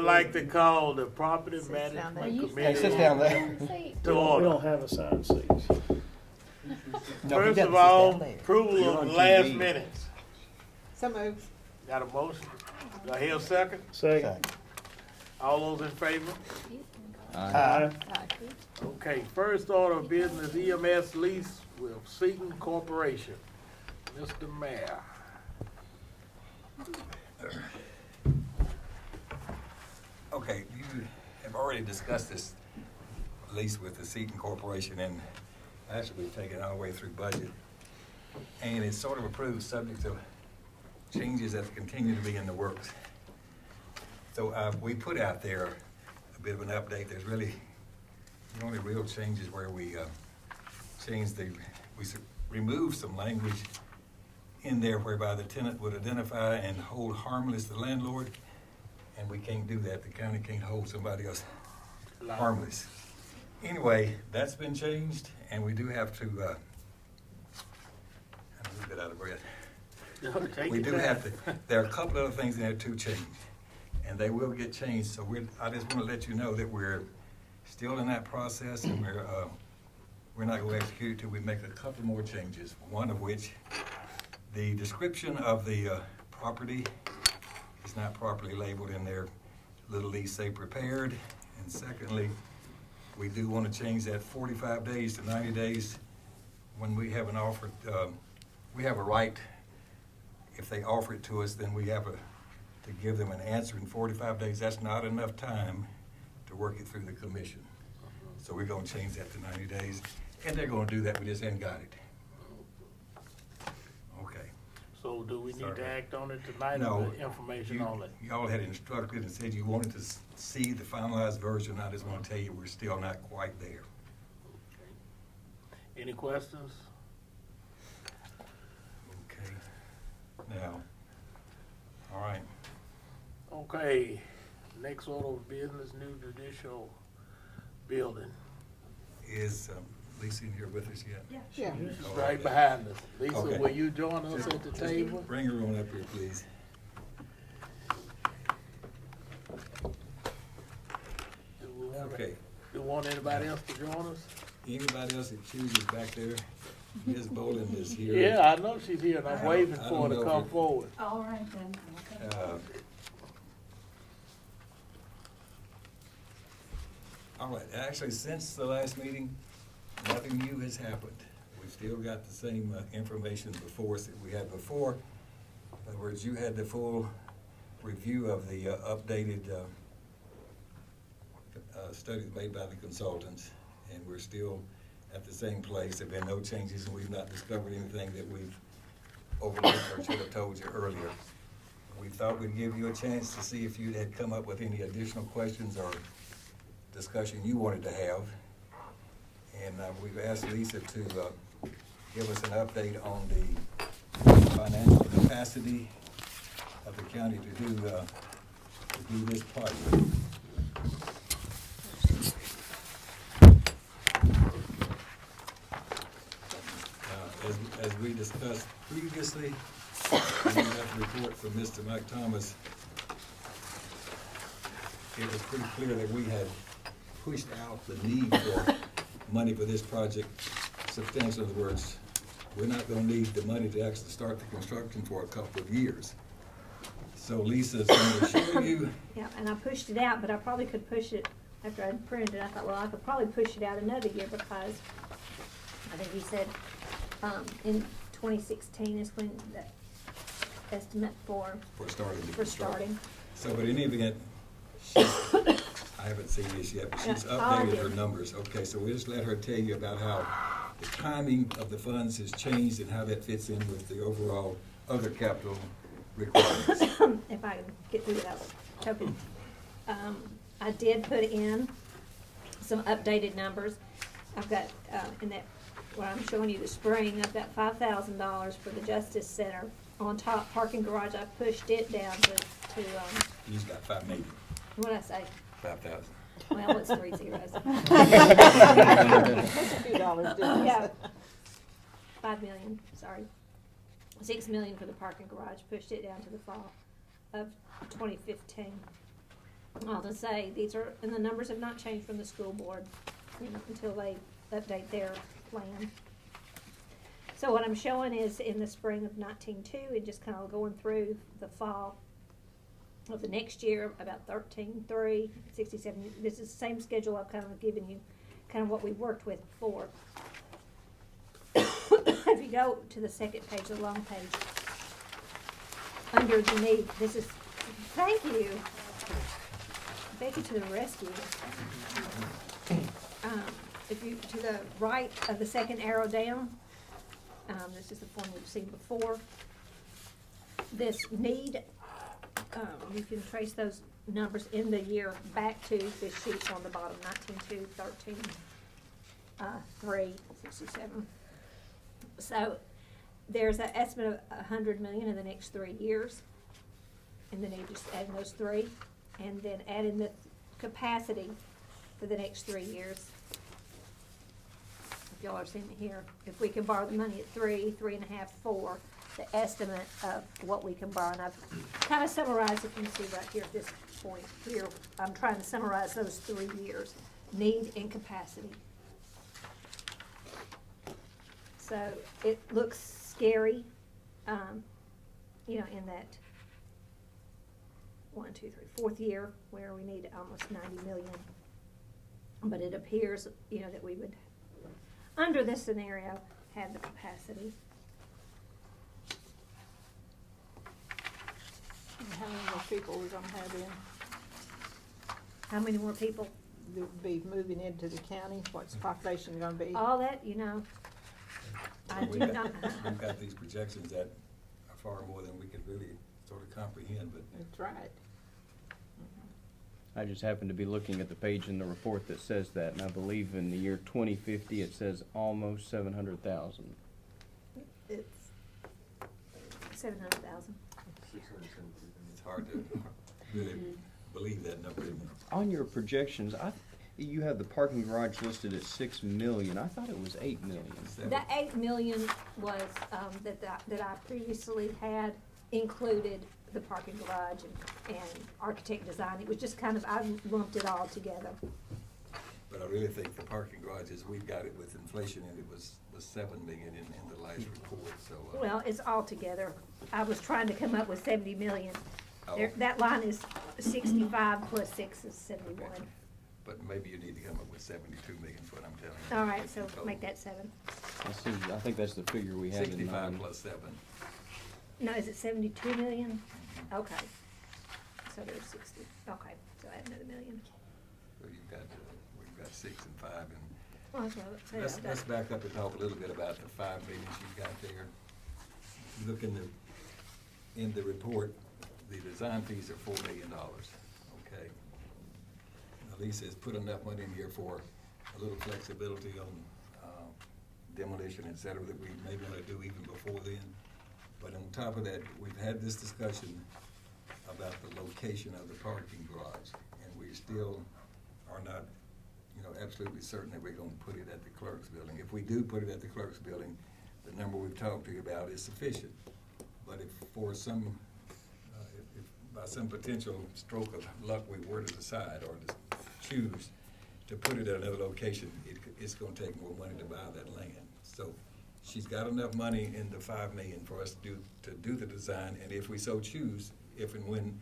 like to call the property Sits down there. management You committee sit down there. to We don't order. have assigned seats. No, he First doesn't of sit all, down there. approval You're of on the last TV. minutes. So moved. Got a motion? Do I hear a second? Second. All those in favor? Aye. Okay, first order of business EMS lease with Seaton Corporation. Mr. Mayor. Okay, you have already discussed this lease with the Seaton Corporation, and actually we've taken it all the way through budget. And it's sort of approved, subject to changes that continue to be in the works. So we put out there a bit of an update. There's really the only real changes where we removed some language in there whereby the tenant would identify and hold harmless the landlord, and we can't do that. The county can't hold somebody else harmless. Anyway, that's been changed, and we do have to, I'm a little bit out of breath. Take We your do time. have to, there are a couple other things in there to change, and they will get changed. So I just want to let you know that we're still in that process, and we're not going to execute it till we make a couple more changes. One of which, the description of the property is not properly labeled in their little lease, say prepared. And secondly, we do want to change that 45 days to 90 days when we have an offer. We have a right, if they offer it to us, then we have to give them an answer in 45 days. That's not enough time to work it through the commission. So we're gonna change that to 90 days, and they're gonna do that, we just ain't got it. Okay. So do we need Sorry. to act on it tonight No. or the information only? Y'all had instructed and said you wanted to see the finalized version. I just wanna tell you, we're still not quite there. Any questions? Okay. Now, all right. Okay, next order of business, new judicial building. Is Lisa in here with us yet? Yeah. She's All right behind us. Lisa, Okay. will you join us at the table? Bring her on up here, please. Okay. Do you want anybody else to join us? Anybody else that chooses back there? Ms. Boland is here. Yeah, I know she's here and I'm waving I for her don't to know come if- forward. All right then. Uh, All right, actually, since the last meeting, nothing new has happened. We've still got the same information before us that we had before. In other words, you had the full review of the updated studies made by the consultants, and we're still at the same place. There've been no changes, and we've not discovered anything that we've overlooked or should have told you earlier. We thought we'd give you a chance to see if you had come up with any additional questions or discussion you wanted to have. And we've asked Lisa to give us an update on the financial capacity of the county to do this project. As we discussed previously, we got a report from Mr. Mike Thomas. It was pretty clear that we had pushed out the need for money for this project substantially. In other words, we're not gonna need the money to actually start the construction for a couple of years. So Lisa's gonna show you. Yeah, and I pushed it out, but I probably could push it, after I'd printed it, I thought, well, I could probably push it out another year because I think he said, in 2016 is when the estimate for starting. starting. So, but in any event, I haven't seen this yet, but she's Yeah, I updated her did. numbers. Okay, so we'll just let her tell you about how the timing of the funds has changed and how that fits in with the overall other capital requirements. If I can get through without choking. I did put in some updated numbers. I've got, in that, what I'm showing you the spring, I've got $5,000 for the Justice Center. On top parking garage, I pushed it down to You've got 5 million, what'd I say? 5,000. Well, it's 3 zeros. That's a few dollars difference. Yeah. 5 million, sorry. 6 million for the parking garage, pushed it down to the fall of 2015. I'll just say, these are, and the numbers have not changed from the school board, you know, until they update their plan. So what I'm showing is in the spring of 19.2, and just kind of going through the fall of the next year, about 13.3, 67. This is the same schedule I've kind of given you, kind of what we worked with before. If you go to the second page, the long page, under the need, this is, thank you. Becky to the rescue. If you, to the right of the second arrow down, this is the form you've seen before. This need, you can trace those numbers in the year back to this sheet on the bottom, 19.2, 13, 3, 67. So there's an estimate of 100 million in the next 3 years. And then you just add those 3, and then add in the capacity for the next 3 years. If y'all are seeing it here, if we can borrow the money at 3, 3.5, 4, the estimate of what we can borrow, and I've kind of summarized, if you see right here at this point here, I'm trying to summarize those 3 years, need and capacity. So it looks scary, you know, in that 1, 2, 3, 4th year where we need almost 90 million. But it appears, you know, that we would, under this scenario, have the capacity. And how many more people we're gonna have in, How many more people? that would be moving into the county? What's the population gonna be? All that, you know, I do We've not. got these projections that are far more than we could really sort of comprehend, but That's right. I just happened to be looking at the page in the report that says that, and I believe in the year 2050, it says almost 700,000. It's 700,000. it's hard to really believe that number anymore. On your projections, you have the parking garage listed at 6 million. I thought it was 8 million. That 8 million was, that I previously had included the parking garage and architect design. It was just kind of, I lumped it all together. But I really think the parking garages, we've got it with inflation, and it was 7 million in the last report, so. Well, it's all together. I was trying to come up with 70 million. Oh. That line is 65 plus 6 is 71. Okay. But maybe you need to come up with 72 million for what I'm telling you. All right, so Total. make that 7. I think that's the figure we had in 65 mind. plus 7. No, is it 72 million? Okay. So there's 60. Okay, so add another million. So we've got 6 and 5, and Well, that's what I let's said. let's back up and talk a little bit about the 5 million you've got there. Look in the report, the design fees are $4 million, okay? Now, Lisa has put enough money in here for a little flexibility on demolition, et cetera, that we may want to do even before then. But on top of that, we've had this discussion about the location of the parking garage, and we still are not, absolutely certain that we're gonna put it at the clerk's building. If we do put it at the clerk's building, the number we've talked to you about is sufficient. But if for some, if by some potential stroke of luck we were to decide or to choose to put it at another location, it's gonna take more money to buy that land. So she's got enough money in the 5 million for us to do the design, and if we so choose, if and when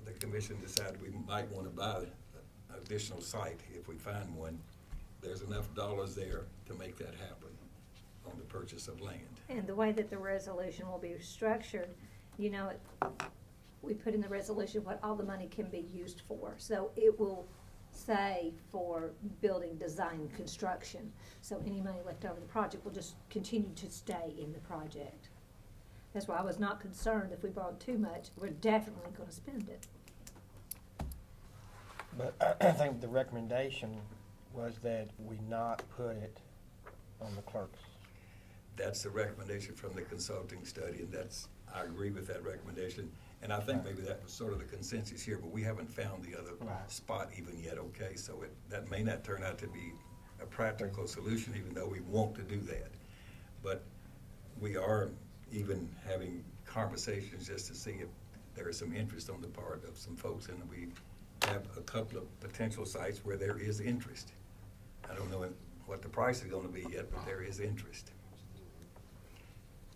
the commission decided we might wanna buy an additional site, if we find one, there's enough dollars there to make that happen on the purchase of land. And the way that the resolution will be structured, we put in the resolution what all the money can be used for. So it will say for building, design, construction. So any money left over in the project will just continue to stay in the project. That's why I was not concerned if we borrowed too much, we're definitely gonna spend it. But I think the recommendation was that we not put it on the clerk's. That's the recommendation from the consulting study, and I agree with that recommendation. And I think maybe that was sort of the consensus here, but we haven't found the other Right. spot even yet, okay? So that may not turn out to be a practical solution, even though we want to do that. But we are even having conversations just to see if there is some interest on the part of some folks, and we have a couple of potential sites where there is interest. I don't know what the price is gonna be yet, but there is interest.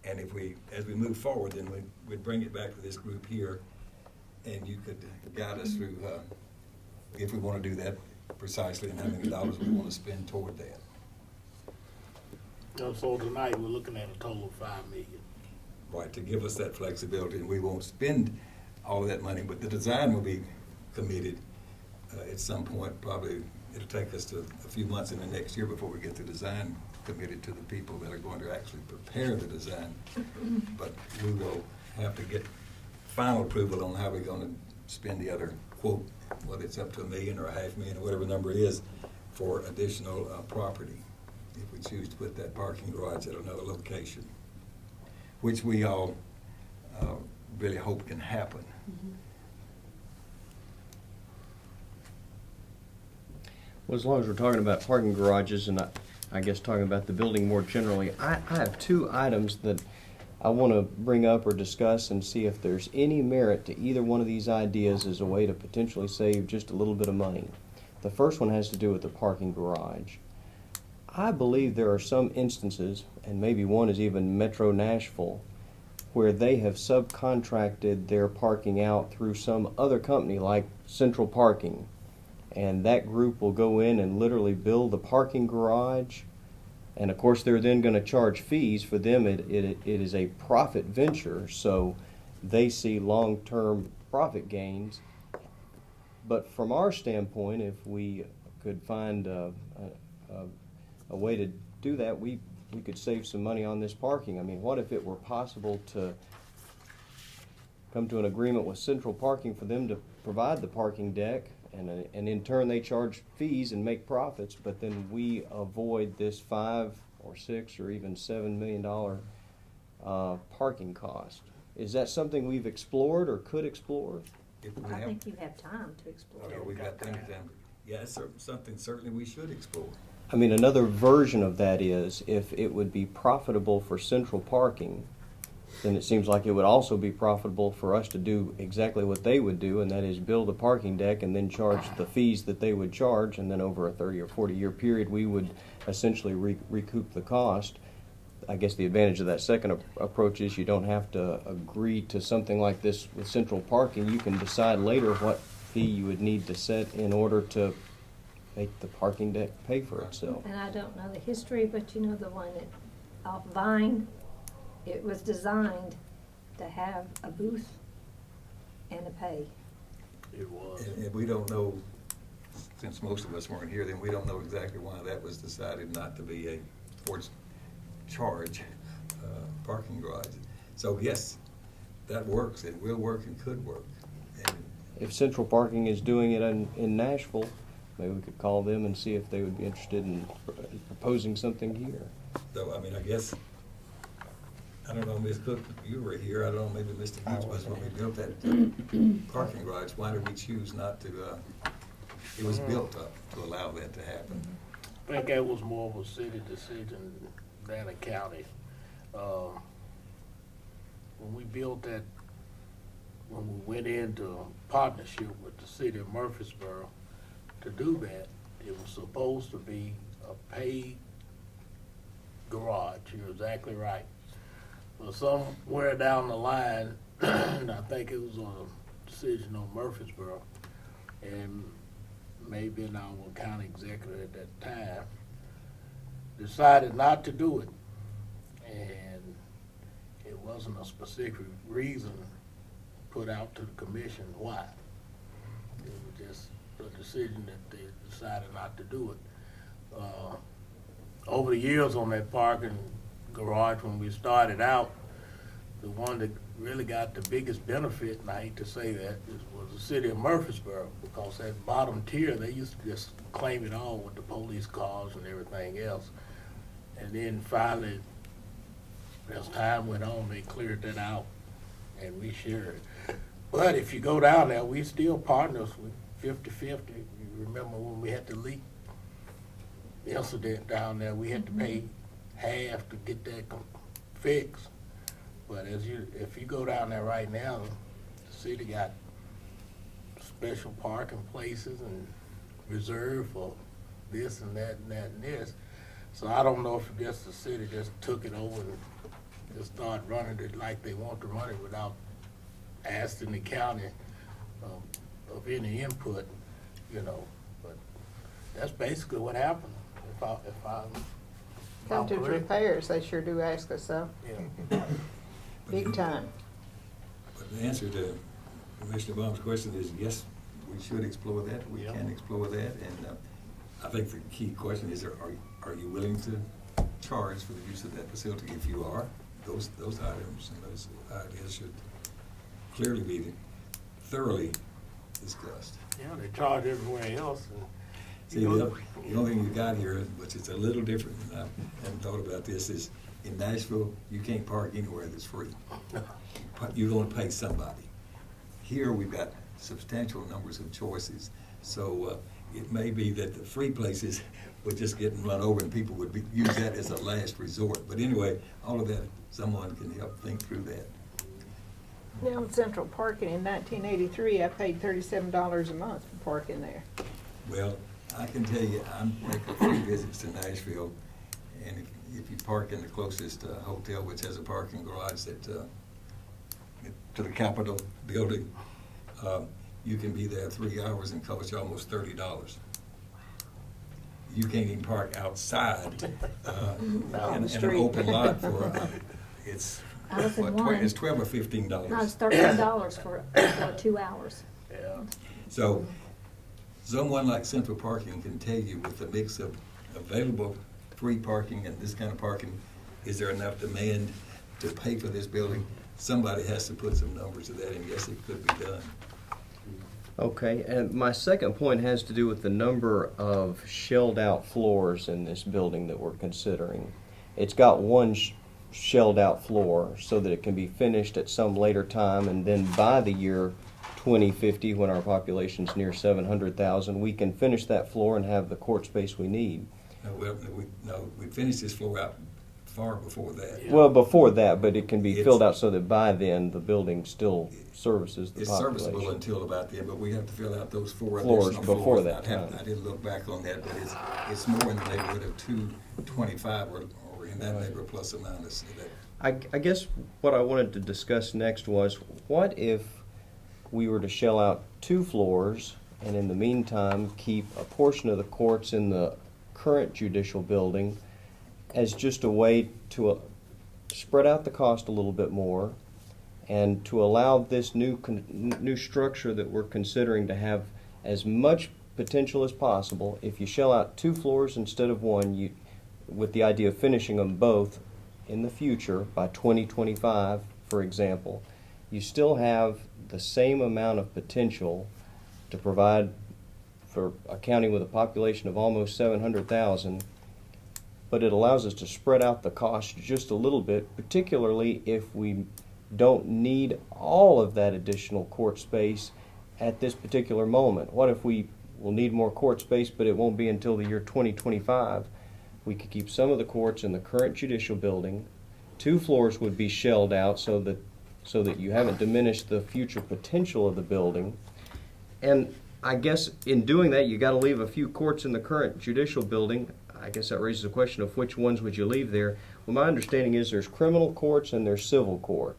And if we, as we move forward, then we'd bring it back to this group here, and you could guide us through, if we wanna do that precisely, and how many dollars we wanna spend toward that. So tonight, we're looking at a total of $5 million. Right, to give us that flexibility, and we won't spend all of that money, but the design will be committed at some point. Probably it'll take us to a few months in the next year before we get the design committed to the people that are going to actually prepare the design. But we will have to get final approval on how we're gonna spend the other quote, whether it's up to $1 million or $500,000 or whatever number it is, for additional property, if we choose to put that parking garage at another location, which we all really hope can happen. Well, as long as we're talking about parking garages and I guess talking about the building more generally, I have two items that I want to bring up or discuss and see if there's any merit to either one of these ideas as a way to potentially save just a little bit of money. The first one has to do with the parking garage. I believe there are some instances, and maybe one is even Metro Nashville, where they have subcontracted their parking out through some other company like Central Parking. And that group will go in and literally build the parking garage. And of course, they're then going to charge fees. For them, it is a profit venture, so they see long-term profit gains. But from our standpoint, if we could find a way to do that, we could save some money on this parking. I mean, what if it were possible to come to an agreement with Central Parking for them to provide the parking deck, and in turn they charge fees and make profits, but then we avoid this $5 or $6 or even $7 million parking cost? Is that something we've explored or could explore? If we I have, think you have time to explore. okay, we got things down. Yeah, it's something certainly we should explore. I mean, another version of that is if it would be profitable for Central Parking, then it seems like it would also be profitable for us to do exactly what they would do, and that is build a parking deck and then charge the fees that they would charge, and then over a 30 or 40 year period we would essentially recoup the cost. I guess the advantage of that second approach is you don't have to agree to something like this with Central Parking. You can decide later what fee you would need to set in order to make the parking deck pay for itself. And I don't know the history, but you know the one off Vine, it was designed to have a booth and a pay. It was. And we don't know, since most of us weren't here, then we don't know exactly why that was decided not to be a forced charge parking garage. So yes, that works, it will work and could work. And If Central Parking is doing it in Nashville, maybe we could call them and see if they would be interested in proposing something here. so, I mean, I guess, I don't know, Ms. Cook, you were here, I don't know, maybe Mr. Gooch was when we built that parking garage. Why did we choose not to, it was built up to allow that to happen. I think that was more of a city decision than a county. When we built that, when we went into partnership with the city of Murfreesboro to do that, it was supposed to be a paid garage. You're exactly right. But somewhere down the line, and I think it was a decision on Murfreesboro, and maybe our county executive at that time decided not to do it. And it wasn't a specific reason put out to the commission why. It was just a decision that they decided not to do it. Over the years on that parking garage, when we started out, the one that really got the biggest benefit, and I hate to say that, was the city of Murfreesboro, because that bottom tier, they used to just claim it all with the police cars and everything else. And then finally, as time went on, they cleared that out and we shared it. But if you go down there, we still partners with 50-50. You remember when we had the leak incident down there, we had to pay half to get that fixed. But if you go down there right now, the city got special parking places and reserved for this and that and that and this. So I don't know if just the city just took it over and just started running it like they want to run it without asking the county of any input, you know. But that's basically what happened. If I'm Come to correct. repairs, they sure do ask us so, Yeah. big time. But the answer to Commissioner Baum's question is yes, we should explore that, we Yeah. can explore that, and I think the key question is, are you willing to charge for the use of that facility? If you are, those items and those ideas should clearly be thoroughly discussed. Yeah, they charge everywhere else. And, See, the only thing you got here, which is a little different, and I haven't thought about this, is in Nashville, you can't park anywhere that's free. You're gonna pay somebody. Here, we've got substantial numbers of choices, so it may be that the free places would just get run over and people would use that as a last resort. But anyway, all of that, someone can help think through that. Now, in Central Parking in 1983, I paid $37 a month for parking there. Well, I can tell you, I'm making a few visits to Nashville, and if you park in the closest hotel, which has a parking garage that, to the Capitol building, you can be there 3 hours and cost you almost $30. You can't even park outside in an street. open lot for, it's, I was in what, one. it's $12 or $15. No, it's $13 for 2 hours. yeah. So, someone like Central Parking can tell you with the mix of available free parking and this kind of parking, is there enough demand to pay for this building? Somebody has to put some numbers to that, and yes, it could be done. Okay, and my second point has to do with the number of shelled out floors in this building that we're considering. It's got one shelled out floor so that it can be finished at some later time, and then by the year 2050, when our population's near 700,000, we can finish that floor and have the court space we need. We finished this floor out far before that. Yeah. Well, before that, but it can be It's- filled out so that by then the building still services the It's population. serviceable until about then, but we have to fill out those 4 Floors additional before floors. that time. I didn't look back on that, but it's more in the neighborhood of 225 or in that neighborhood plus or minus. I guess what I wanted to discuss next was, what if we were to shell out 2 floors and in the meantime keep a portion of the courts in the current judicial building as just a way to spread out the cost a little bit more and to allow this new structure that we're considering to have as much potential as possible. If you shell out 2 floors instead of 1, with the idea of finishing them both in the future by 2025, for example, you still have the same amount of potential to provide for a county with a population of almost 700,000, but it allows us to spread out the cost just a little bit, particularly if we don't need all of that additional court space at this particular moment. What if we will need more court space, but it won't be until the year 2025? We could keep some of the courts in the current judicial building. 2 floors would be shelled out so that you haven't diminished the future potential of the building. And I guess in doing that, you got to leave a few courts in the current judicial building. I guess that raises the question of which ones would you leave there. Well, my understanding is there's criminal courts and there's civil court.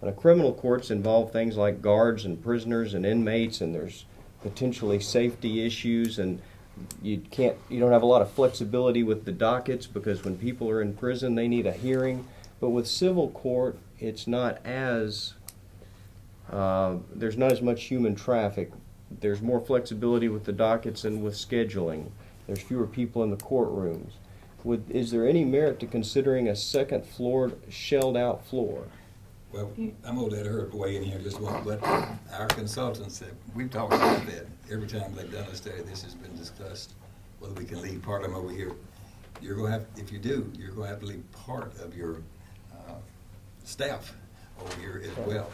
And criminal courts involve things like guards and prisoners and inmates, and there's potentially safety issues, and you don't have a lot of flexibility with the dockets because when people are in prison, they need a hearing. But with civil court, it's not as there's not as much human traffic. There's more flexibility with the dockets and with scheduling. There's fewer people in the courtrooms. Is there any merit to considering a second floor, shelled out floor? Well, I'm gonna let her weigh in here just one, but our consultants, we've talked about that. Every time they've done a study, this has been discussed, whether we can leave part of them over here. You're gonna have, if you do, you're gonna have to leave part of your staff over here as well.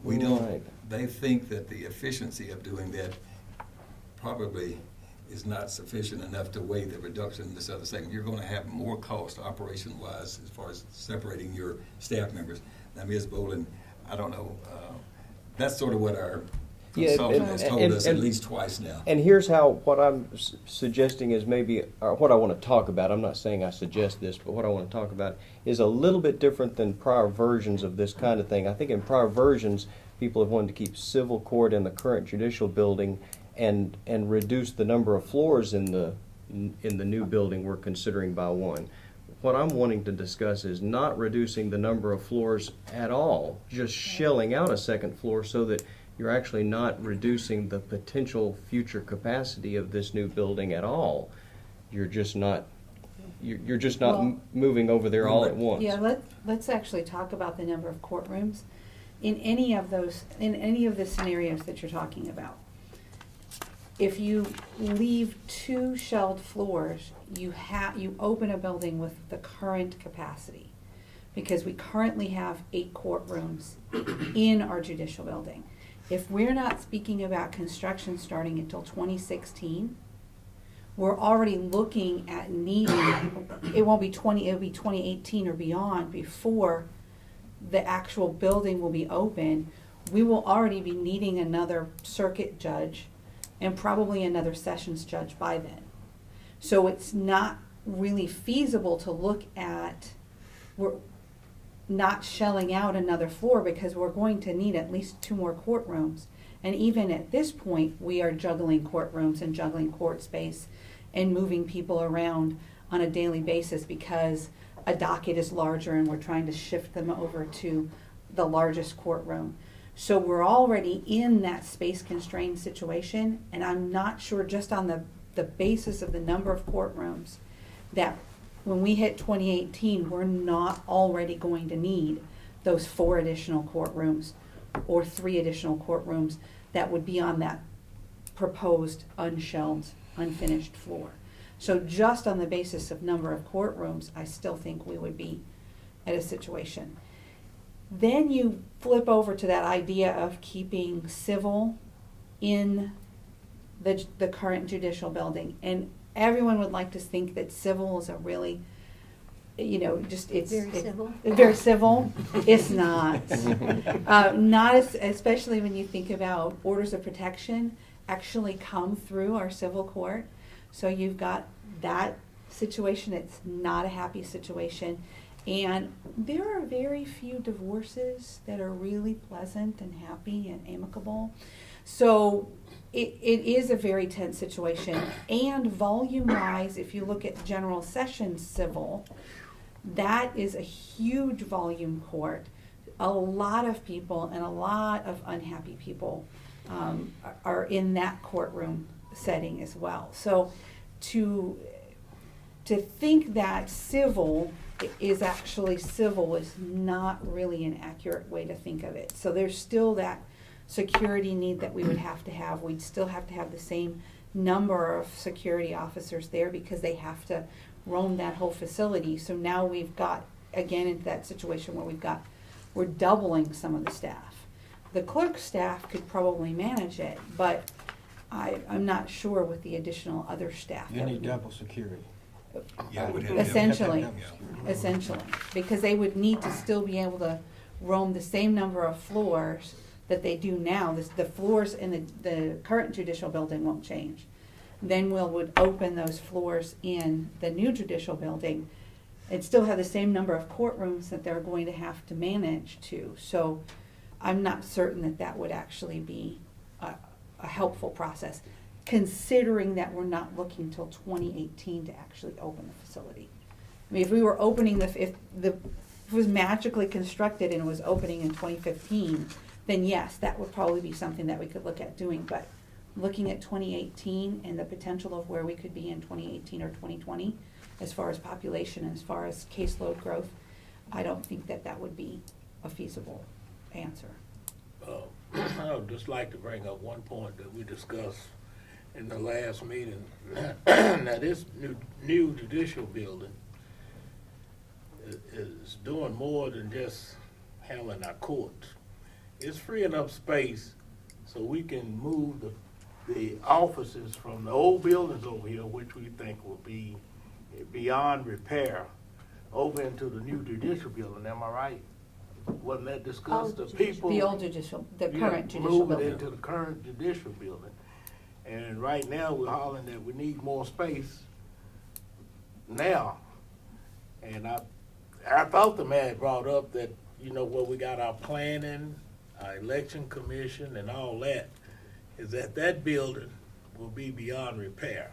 We don't, Right. they think that the efficiency of doing that probably is not sufficient enough to weigh the reduction in this other segment. You're gonna have more cost operation-wise as far as separating your staff members. Now, Ms. Bolin, I don't know, that's sort of what our Yeah, Consultant has told us at and- least twice now. And here's how, what I'm suggesting is maybe, or what I want to talk about, I'm not saying I suggest this, but what I want to talk about is a little bit different than prior versions of this kind of thing. I think in prior versions, people have wanted to keep civil court in the current judicial building and reduce the number of floors in the new building we're considering by one. What I'm wanting to discuss is not reducing the number of floors at all, just shelling out a second floor so that you're actually not reducing the potential future capacity of this new building at all. You're just not, you're just not Well- moving over there all at once. Yeah, let's actually talk about the number of courtrooms in any of the scenarios that you're talking about. If you leave 2 shelled floors, you open a building with the current capacity, because we currently have 8 courtrooms in our judicial building. If we're not speaking about construction starting until 2016, we're already looking at needing, it'll be 2018 or beyond before the actual building will be open. We will already be needing another circuit judge and probably another sessions judge by then. So it's not really feasible to look at, we're not shelling out another floor, because we're going to need at least 2 more courtrooms. And even at this point, we are juggling courtrooms and juggling court space and moving people around on a daily basis because a docket is larger and we're trying to shift them over to the largest courtroom. So we're already in that space constrained situation, and I'm not sure, just on the basis of the number of courtrooms, that when we hit 2018, we're not already going to need those 4 additional courtrooms or 3 additional courtrooms that would be on that proposed unshelled, unfinished floor. So just on the basis of number of courtrooms, I still think we would be at a situation. Then you flip over to that idea of keeping civil in the current judicial building. And everyone would like to think that civil is a really, it's Very civil. Very civil. It's not. Especially when you think about orders of protection actually come through our civil court. So you've got that situation. It's not a happy situation. And there are very few divorces that are really pleasant and happy and amicable. So it is a very tense situation. And volume-wise, if you look at General Sessions civil, that is a huge volume court. A lot of people and a lot of unhappy people are in that courtroom setting as well. So to think that civil is actually civil is not really an accurate way to think of it. So there's still that security need that we would have to have. We'd still have to have the same number of security officers there because they have to roam that whole facility. So now we've got, again, into that situation where we're doubling some of the staff. The clerk staff could probably manage it, but I'm not sure with the additional other staff. You need double security. Yeah, we'd have- Essentially. Yeah. Essentially, because they would need to still be able to roam the same number of floors that they do now. The floors in the current judicial building won't change. Then we would open those floors in the new judicial building and still have the same number of courtrooms that they're going to have to manage to. So I'm not certain that would actually be a helpful process, considering that we're not looking till 2018 to actually open the facility. I mean, if we were opening if it was magically constructed and it was opening in 2015, then yes, that would probably be something that we could look at doing. But looking at 2018 and the potential of where we could be in 2018 or 2020, as far as population and as far as caseload growth, I don't think that would be a feasible answer. I would just like to bring up one point that we discussed in the last meeting. Now, this new judicial building is doing more than just handling our courts. It's freeing up space so we can move the offices from the old buildings over here, which we think will be beyond repair, over into the new judicial building. Am I right? wasn't that discussed? The Old people. The old judicial, the Yeah, current judicial move it building. into the current judicial building. And right now, we're hollering that we need more space now. And I thought the man brought up that, you know, where we got our planning, our election commission and all that, is that building will be beyond repair.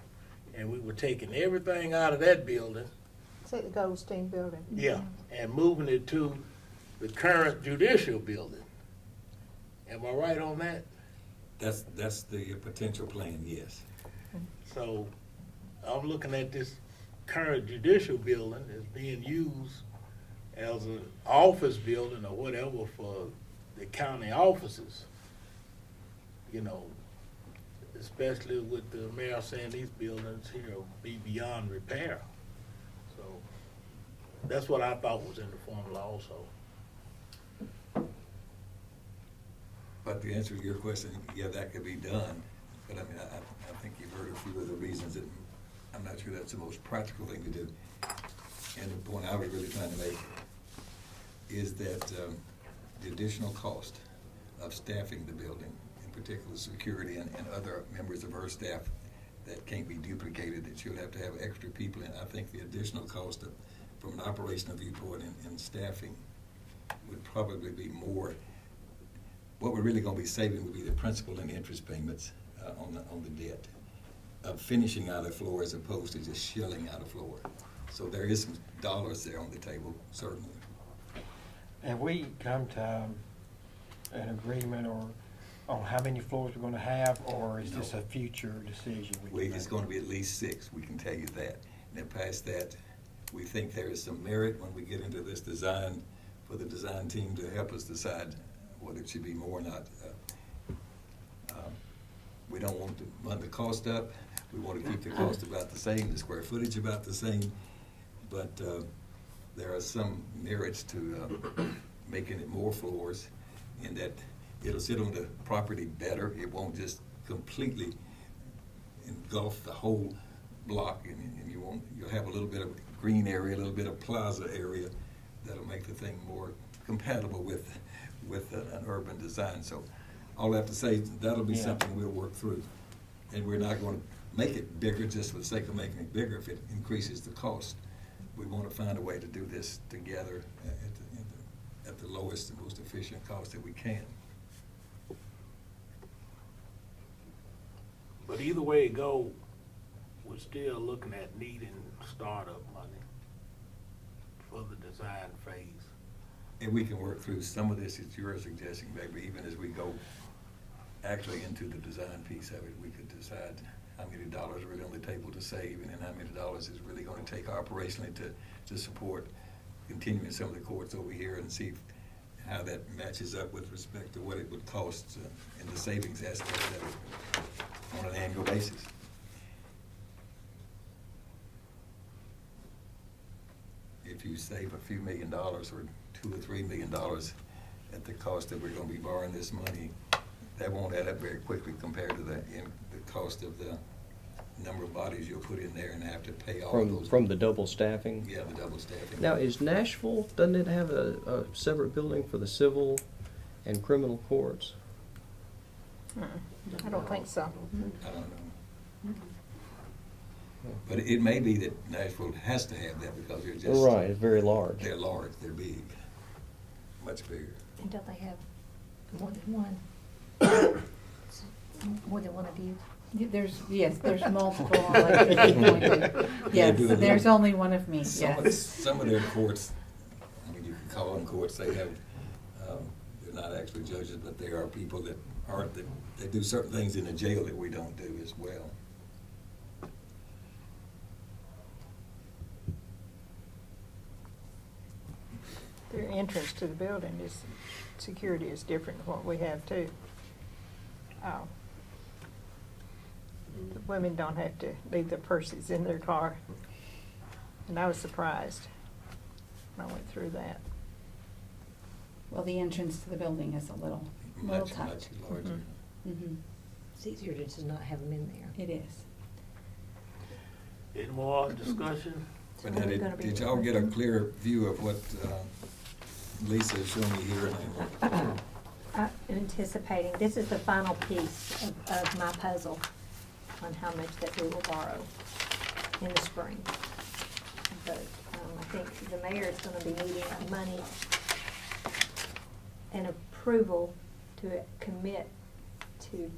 And we were taking everything out of that building, It's at the Goldstein Building. yeah, and moving it to the current judicial building. Am I right on that? That's the potential plan, yes. So I'm looking at this current judicial building as being used as an office building or whatever for the county offices. You know, especially with the mayor saying these buildings here will be beyond repair. So that's what I thought was in the formula also. But to answer your question, yeah, that could be done. But I mean, I think you've heard a few of the reasons that I'm not sure that's the most practical thing to do. And the point I was really trying to make is that the additional cost of staffing the building, in particular security and other members of her staff that can't be duplicated, that she'll have to have extra people in. I think the additional cost from an operational viewpoint and staffing would probably be more. What we're really going to be saving would be the principal and interest payments on the debt of finishing out a floor as opposed to just shelling out a floor. So there is some dollars there on the table, certainly. Have we come to an agreement or on how many floors we're gonna have, or is this No. a future decision? we can It's make? going to be at least 6, we can tell you that. And then past that, we think there is some merit when we get into this design, for the design team to help us decide whether it should be more or not. We don't want to run the cost up. We want to keep the cost about the same, the square footage about the same. But there are some merits to making it more floors in that it'll sit on the property better. It won't just completely engulf the whole block, and you'll have a little bit of green area, a little bit of plaza area that'll make the thing more compatible with an urban design. So all I have to say, that'll be Yeah. something we'll work through. And we're not going to make it bigger just for the sake of making it bigger if it increases the cost. We want to find a way to do this together at the lowest and most efficient cost that we can. But either way it go, we're still looking at needing startup money for the design phase. And we can work through some of this that you're suggesting, maybe even as we go actually into the design piece of it, we could decide how many dollars are really on the table to save, and then how many dollars is really going to take operationally to support continuing some of the courts over here, and see how that matches up with respect to what it would cost in the savings aspect of it on an annual basis. If you save a few $1 million or $2 or $3 million at the cost that we're going to be borrowing this money, that won't add up very quickly compared to the cost of the number of bodies you'll put in there and have to pay all those. From the double staffing? Yeah, the double staffing. Now, is Nashville, doesn't it have a separate building for the civil and criminal courts? I don't think so. I don't know. But it may be that Nashville has to have that because they're just. Right, it's very large. They're large, they're big, much bigger. And don't they have more than one? More than one of you? There's multiple elected appointed. Yes, They do. there's only one of me, yes. Some of their courts, I mean, you can call them courts, they have, they're not actually judges, but they are people that aren't, that they do certain things in the jail that we don't do as well. Their entrance to the building is, security is different than what we have too. Oh. The women don't have to leave their purses in their car. And I was surprised when I went through that. Well, the entrance to the building is a little Much tight. larger. Mhm. It's easier to just not have them in there. It is. Any more discussion? But So now, we're gonna be- did y'all get a clear view of what Lisa is showing me here, and I'm anticipating, this is the final piece of my puzzle on how much that we will borrow in the spring. But I think the mayor is gonna be needing money and approval to commit to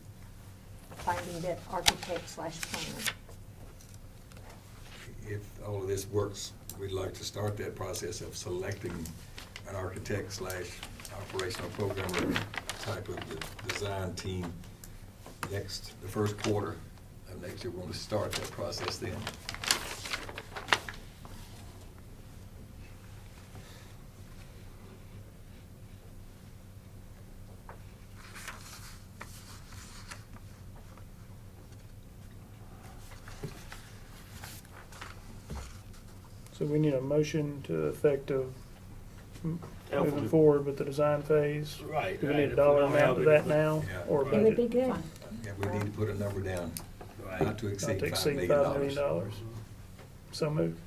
finding that architect/planner. if all of this works, we'd like to start that process of selecting an architect/operational programmer type of design team the first quarter of next year. We want to start that process then. So we need a motion to effect of Yeah, moving we- forward with the design phase. Right. Do we right. need If a we dollar don't amount have to it, that we- now, Yeah. or It would be budget? good. Fine. Yeah, we need to put a number down, Right. not to Not exceed to $5 exceed million. $5 million. So move.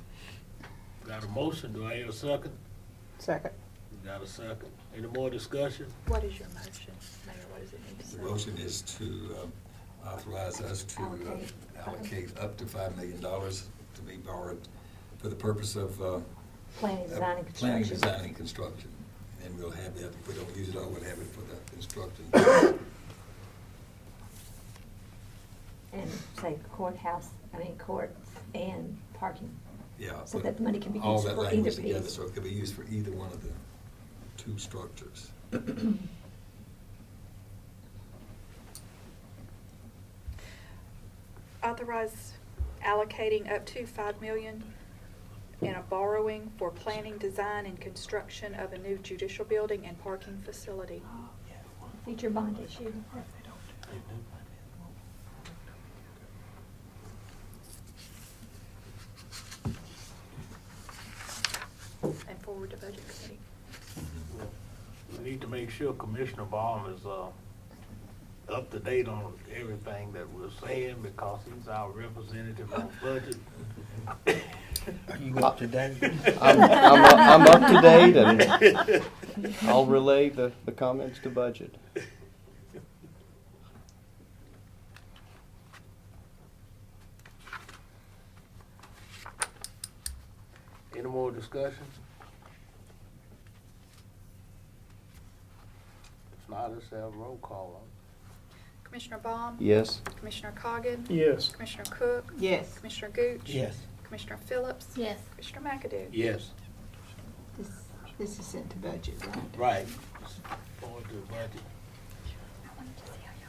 Got a motion, do I hear a second? Second. Got a second. Any more discussion? What is your motion, Mayor? What does it need to The say? motion is to authorize us to allocate up to $5 million to be borrowed for the purpose of Planning, design, and planning, construction. design, and construction. And we'll have that, if we don't use it all, we'll have it for the construction. And say courthouse, court and parking. Yeah. So put that the money can be all used that for either language together, piece. so it could be used for either one of the two structures. Authorize allocating up to $5 million in a borrowing for planning, design, and construction of a new judicial building and parking facility. Future bond issue. And forward to budget committee. We need to make sure Commissioner Baum is, up to date on everything that we're saying, because he's our representative on budget. Are you up to date? I'm up to date, and I'll relay the comments to budget. Any more discussion? If not, let's have a roll call on Commissioner Baum? Yes? Commissioner Coggan? Yes. Commissioner Cook? Yes. Commissioner Gooch? Yes. Commissioner Phillips? Yes. Commissioner McAdoo? it. Yes, This is sent to budget, right? right. Forward to the budget.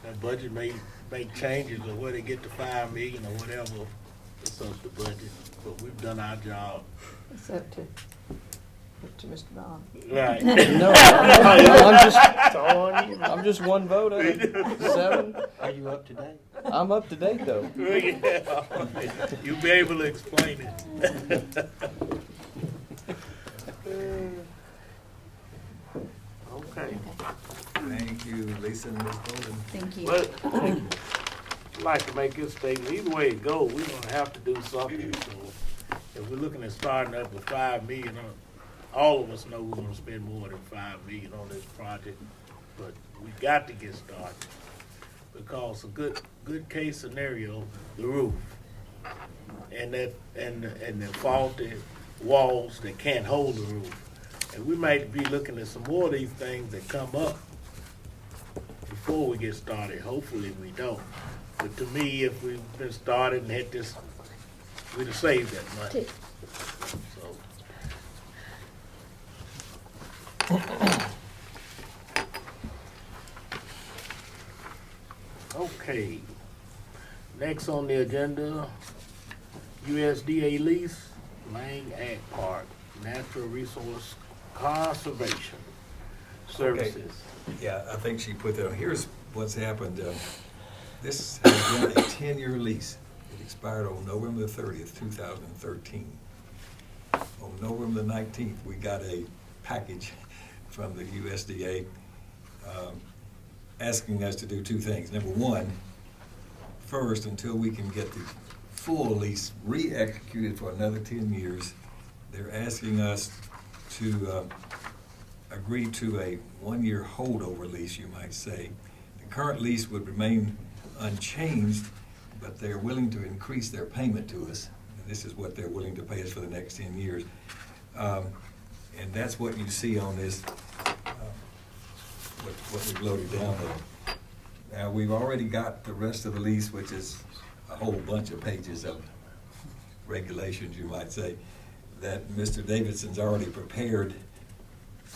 That budget may make changes or where they get to $5 million or whatever. It's up to budget, but we've done our job. It's up to Mr. Bond. Right. No, I'm just, It's all on you. I'm just one vote out of 7. Are you up to date? I'm up to date, though. Yeah. You'll be able to explain it. Okay. Thank you, Lisa and Ms. Golden. Thank you. Well, I'd like to make this statement, either way it goes, we're gonna have to do something, so if we're looking at starting up with $5 million, all of us know we're gonna spend more than $5 million on this project, but we got to get started, because a good case scenario, the roof, and the faulty walls that can't hold the roof. And we might be looking at some more of these things that come up before we get started. Hopefully we don't. But to me, if we've been started and had this, we'd have saved that money. So. Okay. Next on the agenda, USDA lease, Lang Ag Park, Natural Resource Conservation Services. Yeah, I think she put that, here's what's happened. This has been a 10-year lease. It expired on November the 30th, 2013. On November the 19th, we got a package from the USDA asking us to do two things. Number one, first, until we can get the full lease re-executed for another 10 years, they're asking us to agreed to a one-year holdover lease, you might say. The current lease would remain unchanged, but they're willing to increase their payment to us. And this is what they're willing to pay us for the next 10 years. And that's what you see on this, what we've loaded down there. Now, we've already got the rest of the lease, which is a whole bunch of pages of regulations, you might say, that Mr. Davidson's already prepared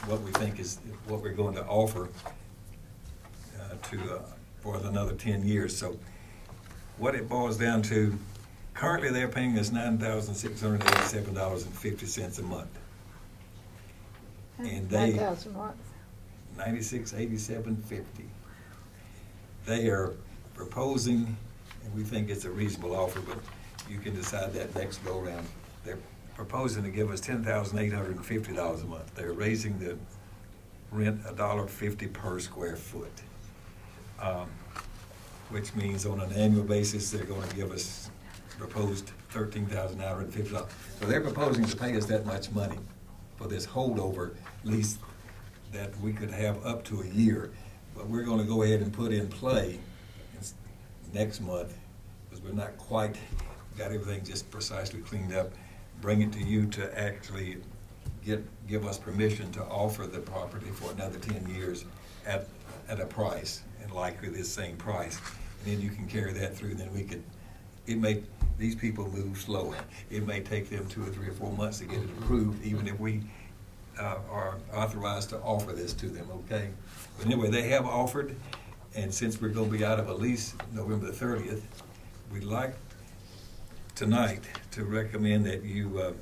what we think is what we're going to offer for another 10 years. So what it boils down to, currently they're paying us $9,687.50 a month. And they, 9,000 what? $96.87.50. They are proposing, and we think it's a reasonable offer, but you can decide that next go round. They're proposing to give us $10,850 a month. They're raising the rent $1.50 per square foot, which means on an annual basis, they're gonna give us proposed $13,950. So they're proposing to pay us that much money for this holdover lease that we could have up to a year. But we're gonna go ahead and put in play next month, because we're not quite got everything just precisely cleaned up, bring it to you to actually give us permission to offer the property for another 10 years at a price, and likely this same price. And then you can carry that through, then we could, these people move slow. It may take them 2 or 3 or 4 months to get it approved, even if we are authorized to offer this to them, okay? But anyway, they have offered, and since we're gonna be out of a lease November the 30th, we'd like tonight to recommend that you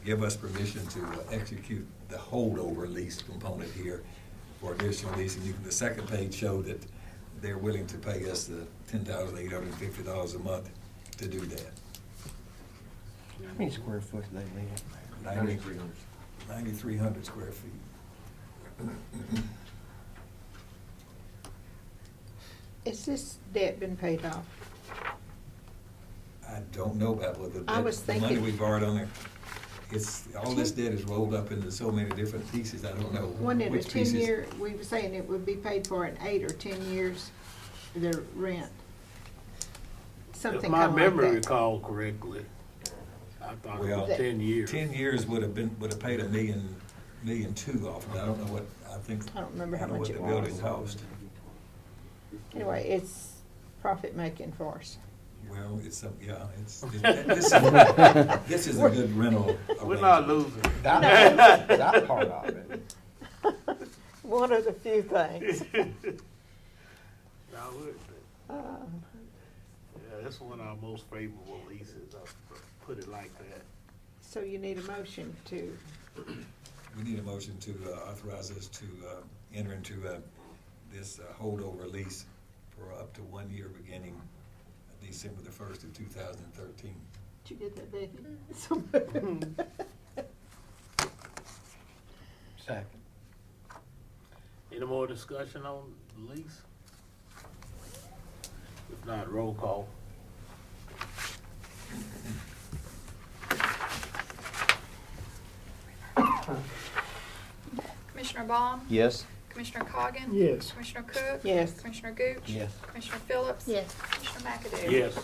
give us permission to execute the holdover lease component here for additional lease. And the second page showed that they're willing to pay us the $10,850 a month to do that. How many square foot do they need? 9,300 square feet. Is this debt been paid off? I don't know about what I was the money thinking- we borrowed on there. All this debt is rolled up into so many different pieces, I don't know Wasn't it a which pieces. 10-year, we were saying it would be paid for in 8 or 10 years, the rent? If Something my kind of memory like that. recall correctly, I thought it Well, was 10 years. 10 years would have paid $1.2 million off, and I don't know what, I think. I don't remember how know much what it the building was. cost. Anyway, it's profit-making for us. Well, this is a good rental. We're not arrangement. losing. That part of it. One of the few things. I would think. Yeah, that's one of our most favorable leases, I'll put it like that. So you need a motion to, We need a motion to authorize us to enter into this holdover lease for up to 1 year beginning December the 1st of 2013. did you get that, Becky? Second. Any more discussion on the lease? If not, roll call. Commissioner Baum? Yes? Commissioner Coggan? Yes. Commissioner Cook? Yes. Commissioner Gooch? Yes. Commissioner Phillips? Yes. Commissioner McAdoo? Yes.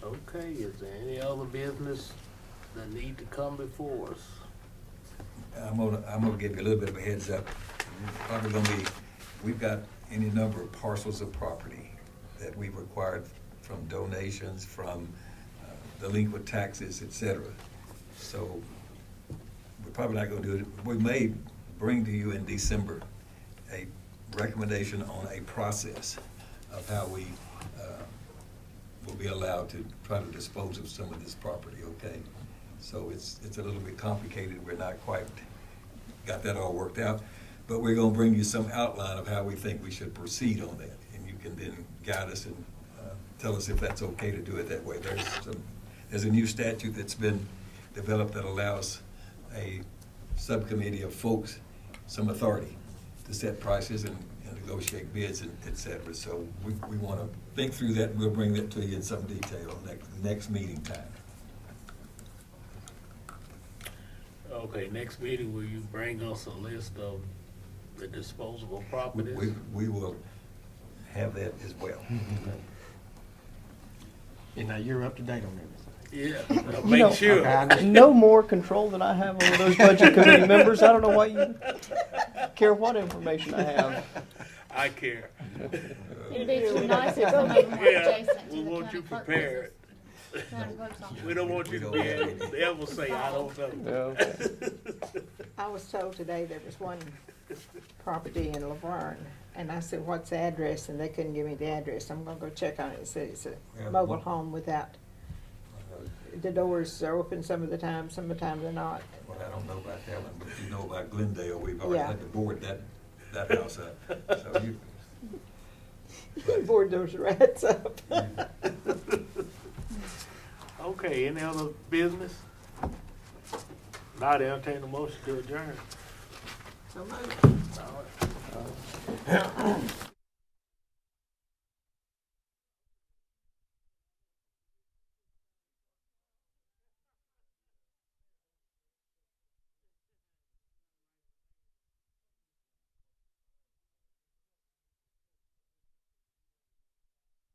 Okay, is there any other business that need to come before us? I'm gonna give you a little bit of a heads up. Probably gonna be, we've got any number of parcels of property that we've acquired from donations, from delinquent taxes, et cetera. So we're probably not gonna do it. We may bring to you in December a recommendation on a process of how we will be allowed to try to dispose of some of this property, okay? So it's a little bit complicated. We're not quite got that all worked out, but we're gonna bring you some outline of how we think we should proceed on that, and you can then guide us and tell us if that's okay to do it that way. There's a new statute that's been developed that allows a subcommittee of folks some authority to set prices, and negotiate bids, and et cetera. So we want to think through that, and we'll bring that to you in some detail next meeting time. Okay, next meeting, will you bring us a list of the disposable properties? We will have that as well. You know, you're up to date on everything. Yeah, You make know, sure. okay, I understand. No more control than I have over those budget committee members. I don't know why you care what information I have. I care. It'd be too nice if some of them were Yeah, adjacent to we the want county you clerk prepared. office. County clerk's office. We don't want you to be able to ever say, I don't know. Okay. I was told today there was one property in Laverne, and I said, what's the address? And they couldn't give me the address. I'm gonna go check on it. It said it's Yeah, a mobile what- home without, the doors are open some of the time they're not. Well, I don't know about that one, but you know about Glendale, we've already Yeah. had to board that house up. So you, Board those rats up. Okay, any other business? Not entertain a motion to adjourn. So moved. All right.